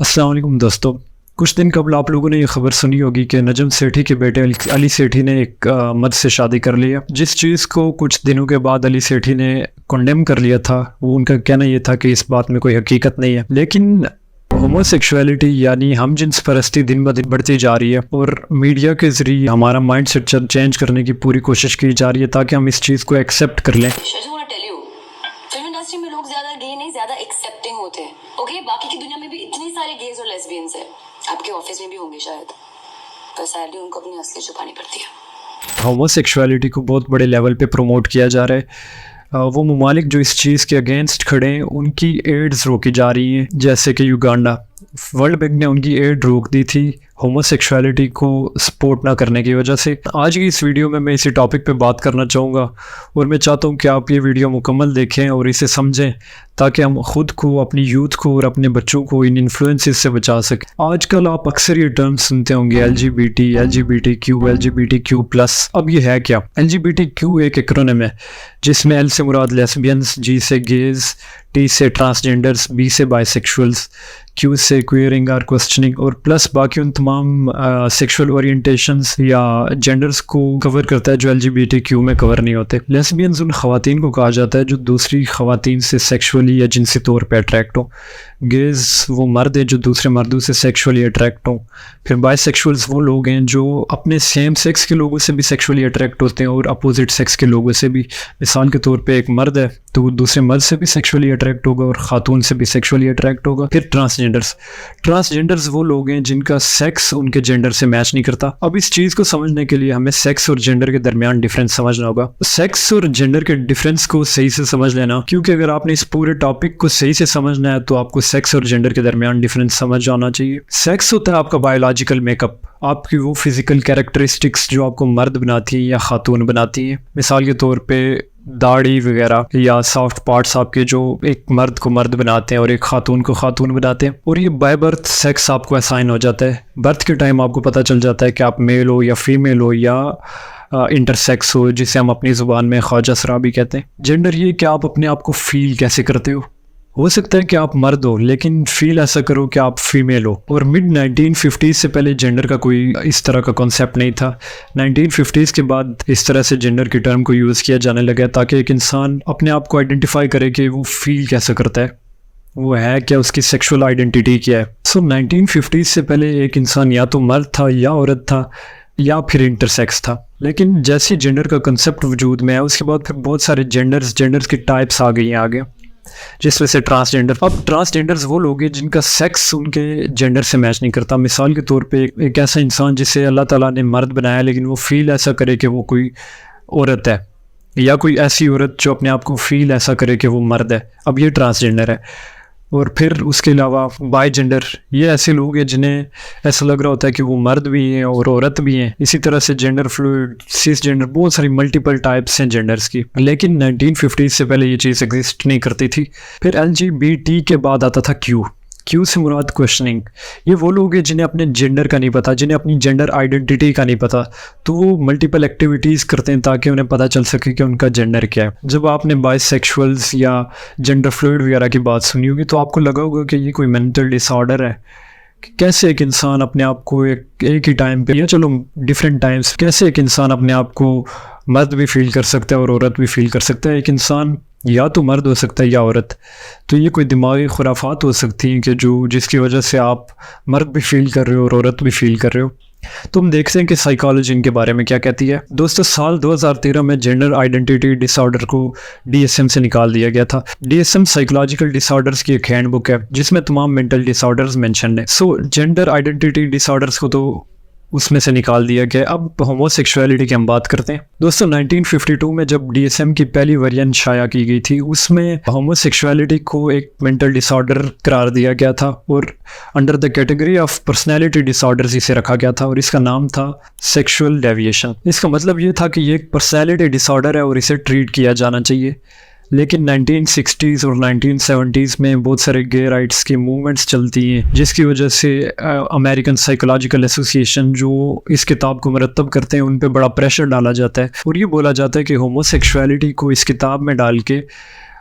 अस्सलाम वालेकुम दोस्तों। कुछ दिन कबल आप लोगों ने ये खबर सुनी होगी कि नजम सेठी के बेटे अली सेठी ने एक मर्द से शादी कर लिया। जिस चीज़ को कुछ दिनों के बाद अली सेठी ने कंडेम कर लिया था, वो उनका कहना ये था कि इस बात में कोई हकीकत नहीं है। लेकिन होमोसेक्सुअलिटी यानी हम जिन्स परस्ती दिन ब दिन बढ़ती जा रही है और मीडिया के ज़रिए हमारा माइंड सेट चेंज करने की पूरी कोशिश की जा रही है ताकि हम इस चीज़ को एक्सेप्ट कर लें। फिल्म इंडस्ट्री में लोग ज्यादा गे नहीं, ज्यादा एक्सेप्टिंग होते हैं। ओके, बाकी की दुनिया में भी इतनी सारे गेज और लेस्बियंस हैं। आपके ऑफिस में भी होंगे शायद, पर सैडली उनको अपनी असली छुपानी पड़ती है। होमोसेक्सुअलिटी को बहुत बड़े लेवल पे प्रमोट किया जा रहा है। वो ममालिक जो इस चीज़ के अगेंस्ट खड़े हैं उनकी एड्स रोकी जा रही हैं, जैसे कि युगांडा। वर्ल्ड बैंक ने उनकी एड रोक दी थी होमोसेक्सुअलिटी को सपोर्ट ना करने की वजह से। आज की इस वीडियो में मैं इसी टॉपिक पे बात करना चाहूँगा और मैं चाहता हूँ कि आप ये वीडियो मुकम्मल देखें और इसे समझें ताकि हम ख़ुद को, अपनी यूथ को और अपने बच्चों को इन इन्फ्लुएंसेस से बचा सकें। आजकल आप अक्सर ये टर्म्स सुनते होंगे LGBTQ+। अब ये है क्या? LGBTQ एक एक्रोनिम है जिसमें L से मुराद लेस्बियंस, G से गेज, T से ट्रांसजेंडर्स, B से बाइसेक्सुअल्स, Q से क्वेयरिंग और क्वेश्चनिंग और प्लस बाकी उन तमाम सेक्सुअल ओरिएंटेशंस या जेंडर्स को कवर करता है जो LGBTQ में कवर नहीं होते। लेस्बियंस उन खवातीन को कहा जाता है जो दूसरी खवातीन से सेक्सुअली या जिनसी तौर पे अट्रैक्ट हो। गेज वो मर्द हैं जो दूसरे मर्दों से सेक्सुअली अट्रैक्ट हो। फिर बाइसेक्सुअल्स वो लोग हैं जो अपने सेम सेक्स के लोगों से भी सेक्सुअली अट्रैक्ट होते हैं और अपोजिट सेक्स के लोगों से भी। मिसाल के तौर पे एक मर्द है तो वो दूसरे मर्द से भी सेक्सुअली अट्रैक्ट होगा और खातून से भी सेक्सुअली अट्रैक्ट होगा। फिर ट्रांसजेंडर्स वो लोग हैं जिनका सेक्स उनके जेंडर से मैच नहीं करता। अब इस चीज़ को समझने के लिए हमें सेक्स और जेंडर के दरमियान डिफरेंस समझना होगा। सेक्स और जेंडर के डिफरेंस को सही से समझ लेना, क्योंकि अगर आपने इस पूरे टॉपिक को सही से समझना है तो आपको सेक्स और जेंडर के दरमियान डिफरेंस समझ आना चाहिए। सेक्स होता है आपका बायोलॉजिकल मेकअप, आपकी वो फिजिकल कैरेक्टरिस्टिक्स जो आपको मर्द बनाती हैं या खातून बनाती हैं। मिसाल के तौर पे दाढ़ी वगैरह या सॉफ्ट पार्ट्स आपके जो एक मर्द को मर्द बनाते हैं और एक खातून को खातून बनाते हैं। और ये बाय बर्थ सेक्स आपको असाइन हो जाता है। बर्थ के टाइम आपको पता चल जाता है कि आप मेल हो या फीमेल हो या इंटरसेक्स हो, जिसे हम अपनी ज़ुबान में ख्वाजा सरा भी कहते हैं। जेंडर ये कि आप अपने आप को फील कैसे करते हो सकता है कि आप मर्द हो लेकिन फील ऐसा करो कि आप फीमेल हो। और मिड 1950s से पहले जेंडर का कोई इस तरह का कॉन्सेप्ट नहीं था। 1950s के बाद इस तरह से जेंडर की टर्म को यूज़ किया जाने लगा ताकि एक इंसान अपने आप को आइडेंटिफाई करे कि वो फील कैसे करता है, वो है क्या, उसकी सेक्सुअल आइडेंटिटी क्या है। 1950s से पहले एक इंसान या तो मर्द था या औरत था या फिर इंटरसेक्स था। लेकिन जैसे जेंडर का कंसेप्ट वजूद में है उसके बाद फिर बहुत सारे जेंडर्स की टाइप्स आ गई हैं आगे, जिसमें से ट्रांसजेंडर। अब ट्रांसजेंडर्स वो लोग हैं जिनका सेक्स उनके जेंडर से मैच नहीं करता। मिसाल के तौर पे एक ऐसा इंसान जिसे अल्लाह ताला ने मर्द बनाया लेकिन वो फील ऐसा करे कि वो कोई औरत है, या कोई ऐसी औरत जो अपने आप को फील ऐसा करे कि वो मर्द है। अब ये ट्रांसजेंडर है। और फिर उसके अलावा बाई जेंडर, ये ऐसे लोग हैं जिन्हें ऐसा लग रहा होता है कि वो मर्द भी हैं और औरत भी हैं। इसी तरह से जेंडर फ्लूइड, सिस जेंडर, बहुत सारी मल्टीपल टाइप्स हैं जेंडर्स की। लेकिन 1950s से पहले ये चीज़ एग्जिस्ट नहीं करती थी। फिर LGBT के बाद आता था क्यू से मुराद क्वेश्चनिंग। ये वो लोग हैं जिन्हें अपने जेंडर का नहीं पता, जिन्हें अपनी जेंडर आइडेंटिटी का नहीं पता, तो वो मल्टीपल एक्टिविटीज़ करते हैं ताकि उन्हें पता चल सके कि उनका जेंडर क्या है। जब आपने बाइसेक्सुअल्स या जेंडर फ्लूइड वगैरह की बात सुनी होगी तो आपको लगा होगा कि ये कोई मेंटल डिसऑर्डर है कि कैसे एक इंसान अपने आप को एक ही टाइम पे, या चलो डिफरेंट टाइम्स, कैसे एक इंसान अपने आप को मर्द भी फील कर सकता है और औरत भी फील कर सकता है। एक इंसान या तो मर्द हो सकता है या औरत। तो ये कोई दिमागी खुराफात हो सकती हैं कि जिसकी वजह से आप मर्द भी फील कर रहे हो और औरत भी फील कर रहे हो। तो हम देखते हैं कि साइकोलॉजी इनके बारे में क्या कहती है। दोस्तों, साल 2013 में जेंडर आइडेंटिटी डिसऑर्डर को DSM से निकाल दिया गया था। DSM साइकोलॉजिकल डिसऑर्डर्स की एक हैंडबुक है जिसमें तमाम मेंटल डिसऑर्डर्स मेंशन है। जेंडर आइडेंटिटी डिसऑर्डर्स को तो उसमें से निकाल दिया गया। अब होमोसेक्सुअलिटी की हम बात करते हैं। दोस्तों, 1952 में जब DSM की पहली वेरिएंट शाया की गई थी उसमें होमोसेक्सुअलिटी को एक मेंटल डिसऑर्डर करार दिया गया था और under the category of personality disorders इसे रखा गया था और इसका नाम था सेक्सुअल डेविएशन। इसका मतलब ये था कि ये एक पर्सनैलिटी डिसऑर्डर है और इसे ट्रीट किया जाना चाहिए। लेकिन 1960s और 1970s में बहुत सारे गे राइट्स की मूवमेंट्स चलती हैं जिसकी वजह से अमेरिकन साइकोलॉजिकल एसोसिएशन जो इस किताब को मरतब करते हैं उन पे बड़ा प्रेशर डाला जाता है और ये बोला जाता है कि होमोसेक्सुअलिटी को इस किताब में डाल के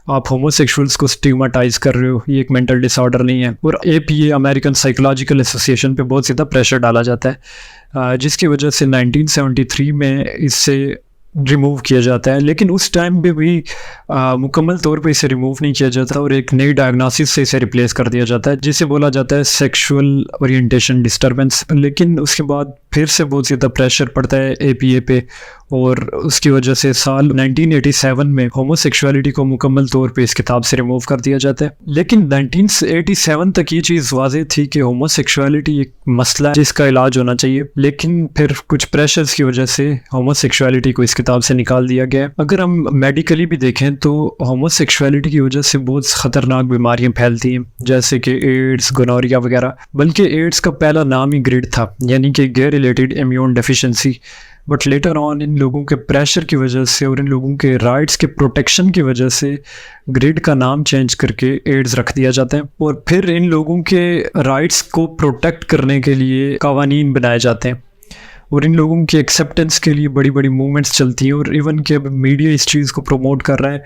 आप होमोसेक्सुअल्स को स्टिग्माटाइज कर रहे हो, ये एक मेंटल डिसऑर्डर नहीं है। और APA अमेरिकन साइकोलॉजिकल एसोसिएशन पे बहुत ज़्यादा प्रेशर डाला जाता है, जिसकी वजह से 1973 में इससे रिमूव किया जाता है। लेकिन उस टाइम पे भी मुकम्मल तौर पे इसे रिमूव नहीं किया जाता और एक नई डायग्नोसिस से इसे रिप्लेस कर दिया जाता है, जिसे बोला जाता है सेक्सुअल ओरिएंटेशन डिस्टर्बेंस। लेकिन उसके बाद फिर से बहुत ज़्यादा प्रेशर पड़ता है APA पे, और उसकी वजह से साल 1987 में होमोसेक्सुअलिटी को मुकम्मल तौर पे इस किताब से रिमूव कर दिया जाता है। लेकिन 1987 तक ये चीज़ वाज़ेह थी कि होमोसेक्सुअलिटी एक मसला है जिसका इलाज होना चाहिए, लेकिन फिर कुछ प्रेशर्स की वजह से होमोसेक्सुअलिटी को इस किताब से निकाल दिया गया। अगर हम मेडिकली भी देखें तो होमोसेक्सुअलिटी की वजह से बहुत ख़तरनाक बीमारियाँ फैलती हैं, जैसे कि एड्स, गोनोरिया वगैरह। बल्कि एड्स का पहला नाम ही ग्रिड था, यानी कि gear related immune deficiency. But later on in लोगों के प्रेशर की वजह से और इन लोगों के राइट्स के प्रोटेक्शन की वजह से ग्रिड का नाम चेंज करके एड्स रख दिया जाता है, और फिर इन लोगों के राइट्स को प्रोटेक्ट करने के लिए कावानीन बनाए जाते हैं, और इन लोगों की एक्सेप्टेंस के लिए बड़ी बड़ी मूवमेंट्स चलती हैं। और इवन के मीडिया इस चीज़ को प्रमोट कर रहा है,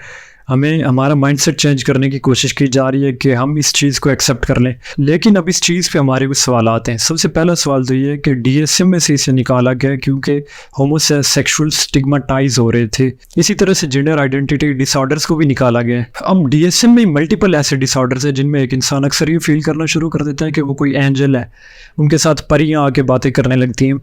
हमें हमारा माइंडसेट चेंज करने की कोशिश की जा रही है कि हम इस चीज़ को एक्सेप्ट कर लें। लेकिन अब इस चीज़ पे हमारे कुछ सवाल आते हैं। सबसे पहला सवाल तो ये है कि DSM में से इसे निकाला गया क्योंकि होमोसेक्सुअल स्टिग्माटाइज हो रहे थे। इसी तरह से जेंडर आइडेंटिटी डिसऑर्डर्स को भी निकाला गया है। अब DSM में मल्टीपल ऐसे डिसऑर्डर्स हैं जिनमें एक इंसान अक्सर ये फील करना शुरू कर देता है कि वो कोई एंजल है, उनके साथ परियां आके बातें करने लगती हैं।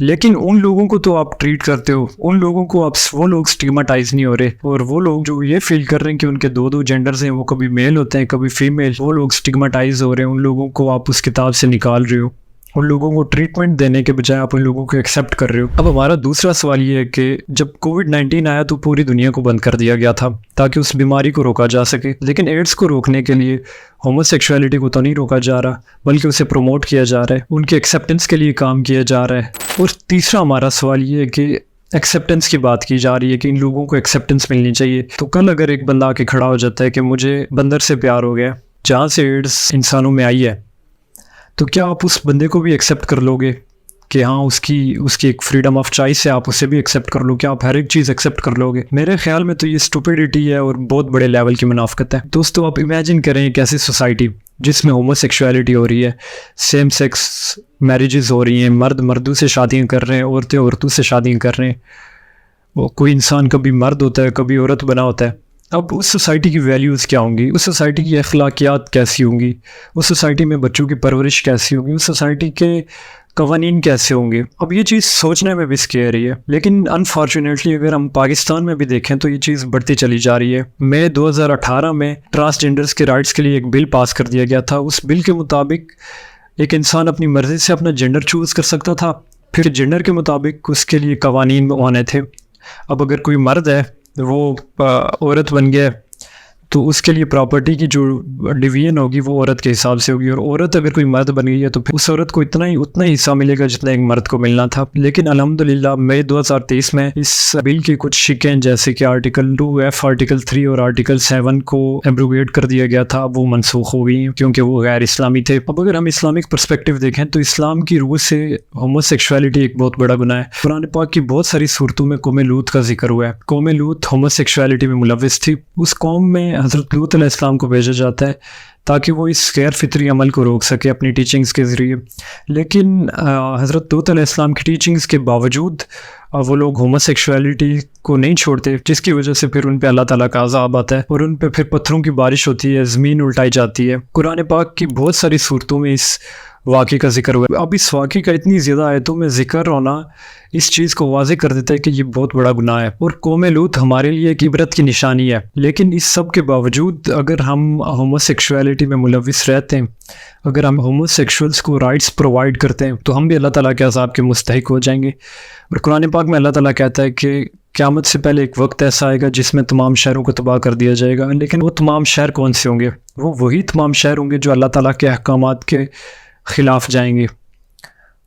लेकिन उन लोगों को तो आप ट्रीट करते हो, उन लोगों को आप, वो लोग स्टिग्माटाइज नहीं हो रहे। और वो लोग जो ये फील कर रहे हैं कि उनके दो जेंडर्स हैं, वो कभी मेल होते हैं कभी फीमेल, वो लोग स्टिग्माटाइज हो रहे हैं। उन लोगों को आप उस किताब से निकाल रहे हो, उन लोगों को ट्रीटमेंट देने के बजाय आप उन लोगों को एक्सेप्ट कर रहे हो। अब हमारा दूसरा सवाल ये है कि जब कोविड-19 आया तो पूरी दुनिया को बंद कर दिया गया था ताकि उस बीमारी को रोका जा सके, लेकिन एड्स को रोकने के लिए होमोसेक्सुअलिटी को तो नहीं रोका जा रहा, बल्कि उसे प्रमोट किया जा रहा है, उनके एक्सेप्टेंस के लिए काम किया जा रहा है। और तीसरा हमारा सवाल ये है कि एक्सेप्टेंस की बात की जा रही है कि इन लोगों को एक्सेप्टेंस मिलनी चाहिए। तो कल अगर एक बंदा आके खड़ा हो जाता है कि मुझे बंदर से प्यार हो गया, जहाँ से एड्स इंसानों में आई है, तो क्या आप उस बंदे को भी एक्सेप्ट कर लोगे कि हाँ उसकी एक फ्रीडम ऑफ चॉइस है, आप उसे भी एक्सेप्ट कर लो? क्या आप हर एक चीज़ एक्सेप्ट कर लोगे? मेरे ख्याल में तो ये स्टुपिडिटी है और बहुत बड़े लेवल की मुनाफकत है। दोस्तों, आप इमेजिन करें एक ऐसी सोसाइटी जिसमें होमोसेक्सुअलिटी हो रही है, सेम सेक्स मैरिजेस हो रही हैं, मर्द मर्दों से शादियाँ कर रहे हैं, औरतें औरतों से शादियाँ कर रहे हैं, वो कोई इंसान कभी मर्द होता है कभी औरत बना होता है। अब उस सोसाइटी की वैल्यूज़ क्या होंगी, उस सोसाइटी की अखलाकियात कैसी होंगी, उस सोसाइटी में बच्चों की परवरिश कैसी होगी, उस सोसाइटी के कवानीन कैसे होंगे? अब ये चीज़ सोचने में भी स्केरी है। लेकिन अनफॉर्चुनेटली अगर हम पाकिस्तान में भी देखें तो ये चीज़ बढ़ती चली जा रही है। मई 2018 में ट्रांसजेंडर्स के राइट्स के लिए एक बिल पास कर दिया गया था। उस बिल के मुताबिक एक इंसान अपनी मर्ज़ी से अपना जेंडर चूज़ कर सकता था, फिर जेंडर के मुताबिक उसके लिए कवानीन होने थे। अब अगर कोई मर्द है वो औरत बन गया तो उसके लिए प्रॉपर्टी की जो डिवीजन होगी वो औरत के हिसाब से होगी, और औरत अगर कोई मर्द बन गई है तो फिर उस औरत को उतना ही हिस्सा मिलेगा जितना एक मर्द को मिलना था। लेकिन अल्हम्दुलिल्लाह मई 2023 में इस बिल की कुछ शिकें, जैसे कि आर्टिकल 2F, आर्टिकल 3 और आर्टिकल 7 को एब्रोगेट कर दिया गया था, वो मनसूख हो गई क्योंकि वो गैर इस्लामी थे। अब अगर हम इस्लामिक पर्सपेक्टिव देखें तो इस्लाम की रूह से होमोसेक्सुअलिटी एक बहुत बड़ा गुनाह है। कुरान पाक की बहुत सारी सूरतों में कौम लूत का जिक्र हुआ है। कौम लूत होमोसेक्सुअलिटी में मुलविस थी। उस कौम में हज़रत लूत अलैहिस्सलाम को भेजा जाता है ताकि वो इस गैर फितरी अमल को रोक सके अपनी टीचिंग्स के ज़रिए। लेकिन हज़रत लूत अलैहिस्सलाम की टीचिंग्स के बावजूद वो लोग होमोसेक्सुअलिटी को नहीं छोड़ते, जिसकी वजह से फिर उन पे अल्लाह ताला का अज़ाब आता है और उन पे फिर पत्थरों की बारिश होती है, ज़मीन उल्टाई जाती है। कुरान पाक की बहुत सारी सूरतों में इस वाक़े का जिक्र हुआ है। अब इस वाक़े का इतनी ज़्यादा आयतों में जिक्र होना इस चीज़ को वाज़े कर देता है कि ये बहुत बड़ा गुनाह है और कौम लूत हमारे लिए एक इबरत की निशानी है। लेकिन इस सब के बावजूद अगर हम होमोसेक्सुअलिटी में मुलविस रहते हैं, अगर हम होमोसेक्सुअल्स को राइट्स प्रोवाइड करते हैं, तो हम भी अल्लाह ताला के अज़ाब के मुस्तहिक हो जाएंगे। और कुरान पाक में अल्लाह ताला कहता है कि क़यामत से पहले एक वक्त ऐसा आएगा जिसमें तमाम शहरों को तबाह कर दिया जाएगा। लेकिन वो तमाम शहर कौन से होंगे? वो वही तमाम शहर होंगे जो अल्लाह ताला के अहकामात के ख़िलाफ़ जाएंगे।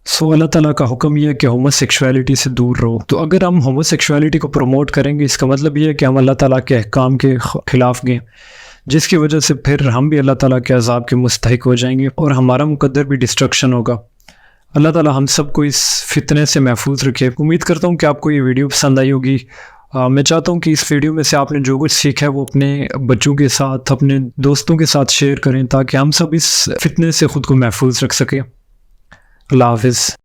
सो अल्लाह ताला का हुक्म यह है कि होमोसेक्सुअलिटी से दूर रहो। तो अगर हम होमोसेक्सुअलिटी को प्रमोट करेंगे, इसका मतलब ये है कि हम अल्लाह ताला के अहकाम के ख़िलाफ़ गए, जिसकी वजह से फिर हम भी अल्लाह ताला के अज़ाब के मुस्तहिक हो जाएंगे और हमारा मुकद्दर भी डिस्ट्रक्शन होगा। अल्लाह ताला हम सबको इस फितने से महफूज रखे। उम्मीद करता हूँ कि आपको ये वीडियो पसंद आई होगी मैं चाहता हूँ कि इस वीडियो में से आपने जो कुछ सीखा है वो अपने बच्चों के साथ, अपने दोस्तों के साथ शेयर करें ताकि हम सब इस फिटनेस से ख़ुद को महफूज रख सकें। अल्लाह हाफ़िज़।